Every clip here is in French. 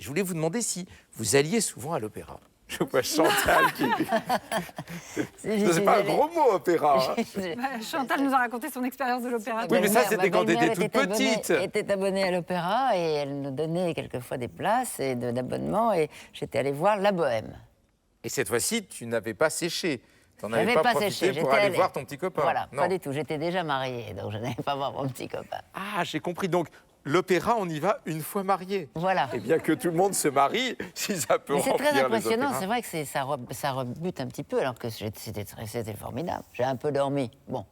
Je voulais vous demander si vous alliez souvent à l'opéra. Je vois Chantal qui... C'est pas un gros mot, opéra. Hein. Chantal nous a raconté son expérience de l'opéra. Oui, mais ça, c'était quand elle était toute petite. Elle était abonnée à l'opéra et elle nous donnait quelquefois des places et d'abonnements. Et j'étais allée voir La Bohème. Et cette fois-ci, tu n'avais pas séché. Tu n'en avais J'avais pas pas profité séché, pour j'étais aller allée. voir ton petit copain. Voilà, Non. pas du tout. J'étais déjà mariée, donc je n'allais pas voir mon petit copain. Ah, j'ai compris. Donc, l'opéra, on y va une fois marié. Voilà. Et bien que tout le monde se marie, si ça peut Mais c'est remplir très les impressionnant, opéras. c'est vrai que ça rebute un petit peu, alors que c'était formidable. J'ai un peu dormi. Bon.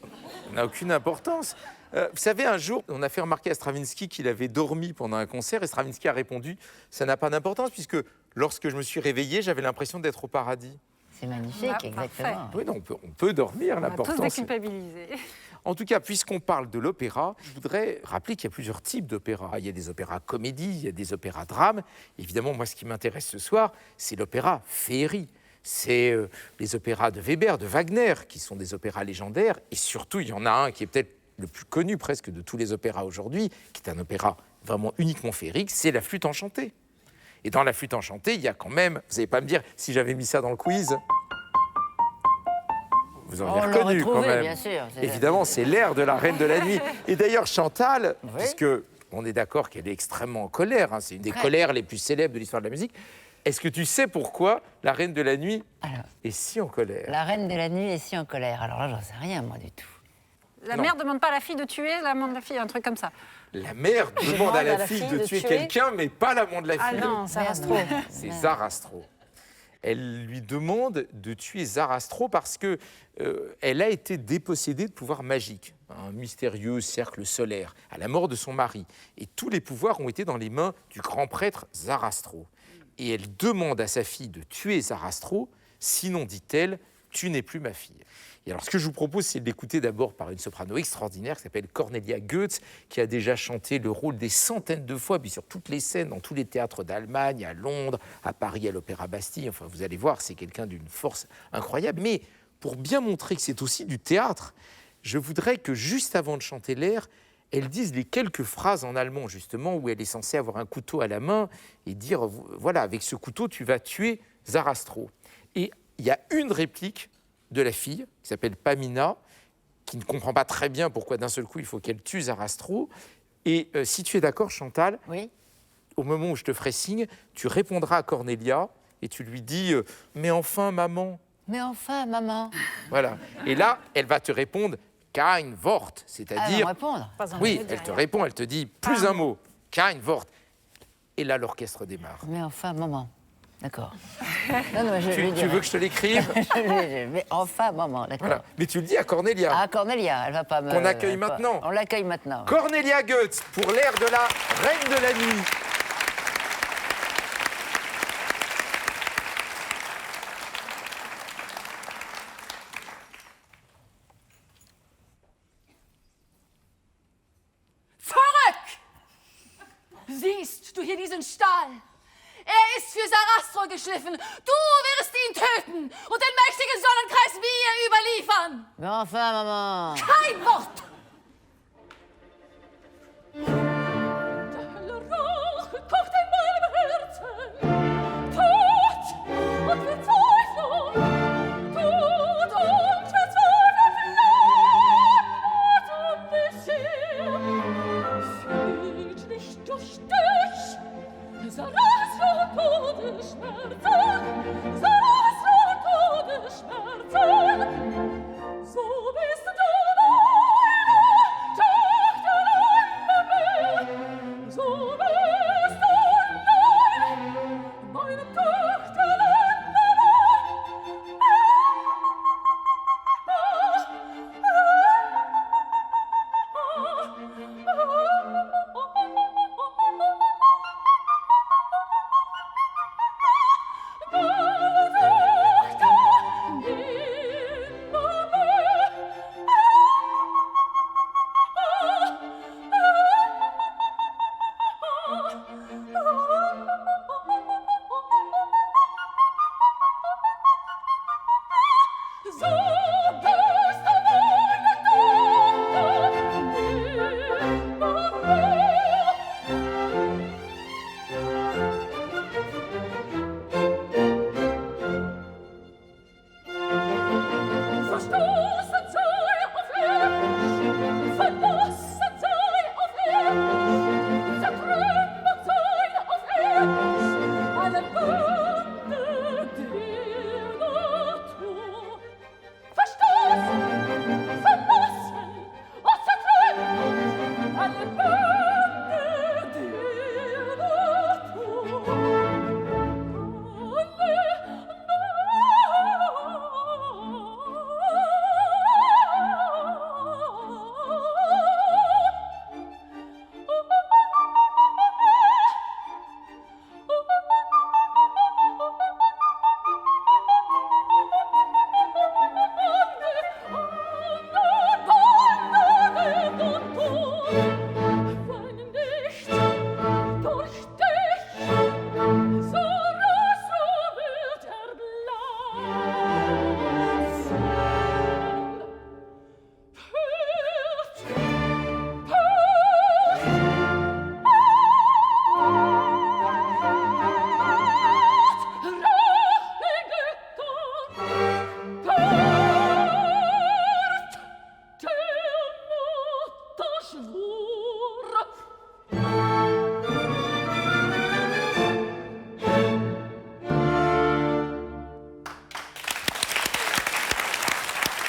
Ça n'a aucune importance. Vous savez, un jour, on a fait remarquer à Stravinsky qu'il avait dormi pendant un concert, et Stravinsky a répondu « ça n'a pas d'importance, puisque lorsque je me suis réveillé, j'avais l'impression d'être au paradis ». C'est magnifique, Ah, exactement. parfait. Oui, non, on peut dormir, On va tous l'important. c'est- déculpabiliser. En tout cas, puisqu'on parle de l'opéra, je voudrais rappeler qu'il y a plusieurs types d'opéra. Il y a des opéras comédie, il y a des opéras drames. Évidemment, moi, ce qui m'intéresse ce soir, c'est l'opéra féerie. C'est les opéras de Weber, de Wagner, qui sont des opéras légendaires. Et surtout, il y en a un qui est peut-être le plus connu presque de tous les opéras aujourd'hui, qui est un opéra vraiment uniquement féerique, c'est La Flûte enchantée. Et dans La Flûte enchantée, il y a quand même, vous n'allez pas me dire, si j'avais mis ça dans le quiz, vous auriez On l'a reconnu quand retrouvé, même. bien sûr. Évidemment, c'est l'air de la Reine de la Nuit. Et d'ailleurs, Chantal, Oui. puisque on est d'accord qu'elle est extrêmement en colère, hein, c'est une des Très. colères les plus célèbres de l'histoire de la musique, est-ce que tu sais pourquoi la Reine de la Nuit Alors, est si en colère? la reine de la nuit est si en colère. Alors là, j'en sais rien, moi, du tout. La Non. mère ne demande pas à la fille de tuer l'amant de la fille, un truc comme ça. La mère demande à la fille de tuer quelqu'un, mais pas l'amant de la fille. Ah non, ça reste trop. C'est Zarastro. Elle lui demande de tuer Zarastro parce que elle a été dépossédée de pouvoirs magiques, un mystérieux cercle solaire, à la mort de son mari. Et tous les pouvoirs ont été dans les mains du grand prêtre Zarastro. Et elle demande à sa fille de tuer Zarastro, sinon, dit-elle, tu n'es plus ma fille. Et alors, ce que je vous propose, c'est de l'écouter d'abord par une soprano extraordinaire qui s'appelle Cornelia Goetz, qui a déjà chanté le rôle des centaines de fois, puis sur toutes les scènes, dans tous les théâtres d'Allemagne, à Londres, à Paris, à l'Opéra Bastille. Enfin, vous allez voir, c'est quelqu'un d'une force incroyable. Mais pour bien montrer que c'est aussi du théâtre, je voudrais que juste avant de chanter l'air, elle dise les quelques phrases en allemand, justement, où elle est censée avoir un couteau à la main et dire, voilà, avec ce couteau, tu vas tuer Zarastro. Et il y a une réplique de la fille, qui s'appelle Pamina, qui ne comprend pas très bien pourquoi d'un seul coup il faut qu'elle tue Zarastro. Et si tu es d'accord, Chantal, Oui. au moment où je te ferai signe, tu répondras à Cornelia et tu lui dis mais enfin, maman. Mais enfin, maman. Voilà. Et là, elle va te répondre kein Wort, Elle va me c'est-à-dire. répondre. Pas un Oui, mot elle te derrière. répond, elle te dit plus un mot, kein Wort. Et là, l'orchestre démarre. Mais enfin, maman. D'accord. Non, non, je lui Tu dirai. veux que je te l'écrive? Mais enfin, maman, d'accord. Voilà. Mais tu le dis à Cornelia. Ah, Cornelia, elle va pas me... Qu'on accueille elle va pas- maintenant. On l'accueille maintenant. Cornelia Goetz pour l'air de la Reine de la Nuit. Zurück! Siehst du hier diesen Stall? Er ist für Sarastro geschliffen. Du wirst ihn töten und den mächtigen Sonnenkreis mir überliefern. Mais enfin, maman. Kein Wort! Der helle Rauch kocht in meinem Herzen. Tod und Verzweiflung. Tod und Verzweiflung. Flammt um mich her. Fühlt mich durch dich. Sarastro Todesschmerzen. Sarastro Todesschmerzen.